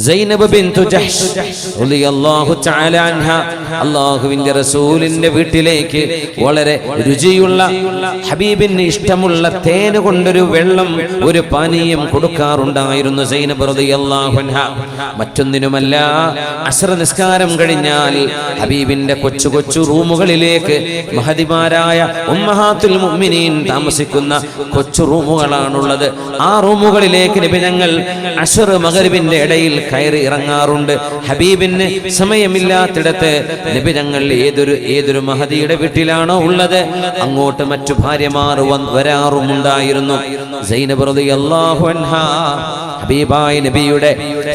സൈനബ് ബിൻതു ജഹ്ഷ് റളിയല്ലാഹു തആല അൻഹ അല്ലാഹുവിന്റെ റസൂലിന്റെ വീട്ടിലേക്ക് വളരെ രുചിയുള്ള ഹബീബിന് ഇഷ്ടമുള്ള തേൻ കൊണ്ടൊരു വെള്ളം, ഒരു പാനീയം കൊടുക്കാറുണ്ടായിരുന്നു സൈനബ് റളിയല്ലാഹു അൻഹ. മറ്റൊന്നിനുമല്ല, അസ്ർ നിസ്കാരം കഴിഞ്ഞാൽ ഹബീബിന്റെ കൊച്ചു കൊച്ചു റൂമുകളിലേക്ക്, മഹദിമാരായ ഉമ്മഹാത്തുൽ മുഅ്മിനീൻ താമസിക്കുന്ന കൊച്ചു റൂമുകളാണുള്ളത്, ആ റൂമുകളിലേക്ക് നബി ഞങ്ങൾ അസ്ർ മഗ്രിബിന്റെ ഇടയിൽ കയറി ഇറങ്ങാറുണ്ട്. ഹബീബിന് സമയമില്ലാത്തിടത്ത് നബി ഞങ്ങൾ ഏതൊരു മഹദിയുടെ വീട്ടിലാണോ ഉള്ളത് അങ്ങോട്ട് മറ്റു ഭാര്യമാർ വരാറുമുണ്ടായിരുന്നു. സൈനബ് റളിയല്ലാഹു അൻഹ ഹബീബായ നബിയുടെ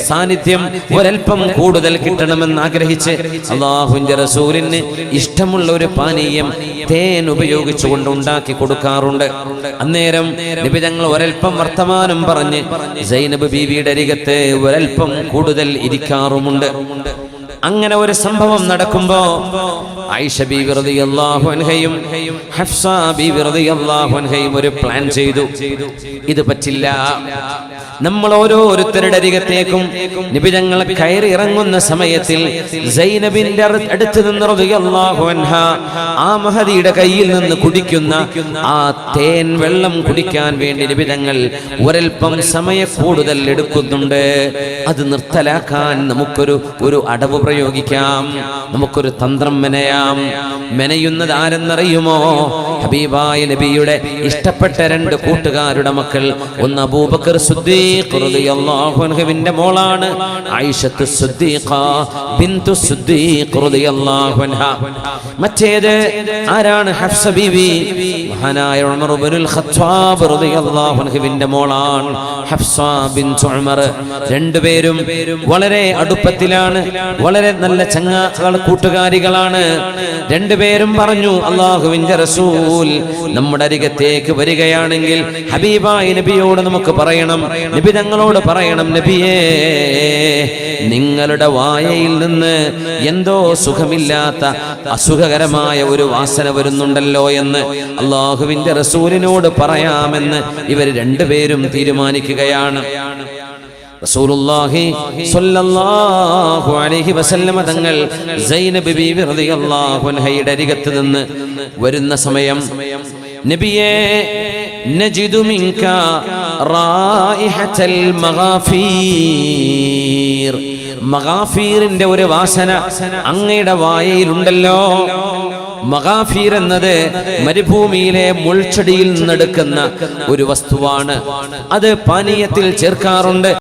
സാന്നിധ്യം ഒരൽപ്പം കൂടുതൽ കിട്ടണമെന്ന് ആഗ്രഹിച്ച് അല്ലാഹുവിന്റെ റസൂലിന് ഇഷ്ടമുള്ള ഒരു പാനീയം തേൻ ഉപയോഗിച്ചുകൊണ്ട് ഉണ്ടാക്കി കൊടുക്കാറുണ്ട്. അന്നേരം നബി ഞങ്ങൾ ഒരൽപ്പം വർത്തമാനം പറഞ്ഞ് സൈനബ് ബീവിയുടെ അരികത്ത് ഒരൽപ്പം കൂടുതൽ ഇരിക്കാറുമുണ്ട്. അങ്ങനെ ഒരു സംഭവം നടക്കുമ്പോ ആയിഷ ബീവി റളിയല്ലാഹു അൻഹയും ഹഫ്സ ബീവി റളിയല്ലാഹു അൻഹയും ഒരു പ്ലാൻ ചെയ്തു. ഇത് പറ്റില്ല, നമ്മൾ ഓരോരുത്തരുടെ അരികത്തേക്കും നബി ഞങ്ങൾ കയറി ഇറങ്ങുന്ന സമയത്തിൽ സൈനബിന്റെ അടുത്ത് നിന്ന് റളിയല്ലാഹു അൻഹ ആ മഹദിയുടെ കയ്യിൽ നിന്ന് കുടിക്കുന്ന ആ തേൻ വെള്ളം കുടിക്കാൻ വേണ്ടി നബി ഞങ്ങൾ ഒരൽപ്പം സമയ കൂടുതൽ എടുക്കുന്നുണ്ട്. അത് നിർത്തലാക്കാൻ നമുക്കൊരു അടവ് പ്രയോഗിക്കാം, നമുക്കൊരു തന്ത്രം മെനയാം. മെനയുന്നത് ആരെന്നറിയുമോ? ഹബീബായ നബിയുടെ ഇഷ്ടപ്പെട്ട രണ്ട് കൂട്ടുകാരുടെ മക്കൾ. ഒന്ന് അബൂബക്കർ സിദ്ദീഖ് റളിയല്ലാഹു അൻഹുവിന്റെ മോളാണ് ആയിഷത്തു സിദ്ദീഖ ബിൻതു സിദ്ദീഖ് റളിയല്ലാഹു അൻഹ. മറ്റേത് ആരാണ്? ഹഫ്സ ബീവി, മഹാനായ ഉമർ ഇബ്നുൽ ഖത്താബ് റളിയല്ലാഹു അൻഹുവിന്റെ മോളാണ് ഹഫ്സ ബിൻതു ഉമർ. രണ്ടുപേരും വളരെ അടുപ്പത്തിലാണ്, വളരെ നല്ല കൂട്ടുകാരികളാണ്. രണ്ടുപേരും പറഞ്ഞു, അല്ലാഹുവിന്റെ റസൂൽ നമ്മുടെ അരികത്തേക്ക് വരികയാണെങ്കിൽ ഹബീബായ നബിയോട് നമുക്ക് പറയണം, നബി ഞങ്ങളോട് പറയണം, നബിയേ നിങ്ങളുടെ വായയിൽ നിന്ന് എന്തോ സുഖമില്ലാത്ത അസുഖകരമായ ഒരു വാസന വരുന്നുണ്ടല്ലോ എന്ന് അല്ലാഹുവിന്റെ റസൂലിനോട് പറയാമെന്ന് ഇവർ രണ്ടുപേരും തീരുമാനിക്കുകയാണ്. റസൂലുള്ളാഹി സ്വല്ലല്ലാഹു അലൈഹി വസല്ലമ തങ്ങൾ സൈനബ് ബീവി റളിയല്ലാഹു അൻഹയുടെ അരികത്ത് നിന്ന് വരുന്ന സമയം, നബിയേ നജിദു മിൻക റായിഹത്തൽ മഗാഫീർ, മഗാഫീറിന്റെ ഒരു വാസന അങ്ങയുടെ വായയിലുണ്ടല്ലോ. മഗാഫീർ എന്നത് മരുഭൂമിയിലെ മുൾച്ചെടിയിൽ നിന്നെടുക്കുന്ന ഒരു വസ്തുവാണ്. അത് പാനീയത്തിൽ ചേർക്കാറുണ്ട്.